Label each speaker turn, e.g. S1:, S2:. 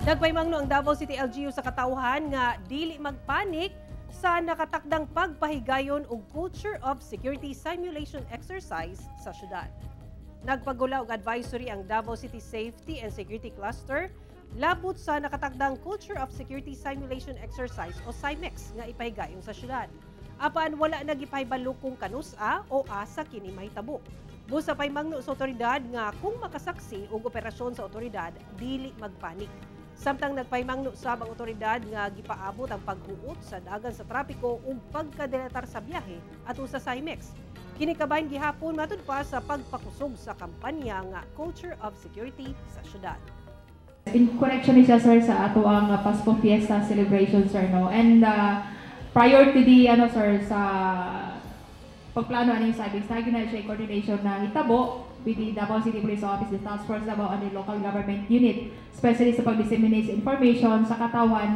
S1: Nagpaymangno ang Davao City LGU sa katawhan nga dili magpanik sa nakatakdang pagpahigayon og culture of security simulation exercise sa syudad. Nagpagula og advisory ang Davao City Safety and Security Cluster labot sa nakatakdang culture of security simulation exercise o CIMEX nga ipahigayon sa syudad. Apan wala nagipahibalo kung kanusa o asa kini mahitabo. Busa pay mangno sa otoridad nga kung makasaksi og operasyon sa otoridad dili magpanik. Samtang nagpaymangno sa ang otoridad nga gipaabot ang paghuot sa dagan sa trapiko ug pagkadelatar sa biyahe ato sa CIMEX. Kini kabahin gihapon matud pa sa pagpakusog sa kampanya nga Culture of Security sa syudad.
S2: In connection ni siya sir sa ato ang Pasko Fiesta celebration sir no, and prior to the sir sa pagplano ani sa CIMEX na siya coordination na hitabo with the Davao City Police Office, the Task Force Davao and the Local Government Unit, especially sa pag-disseminate information sa katawan.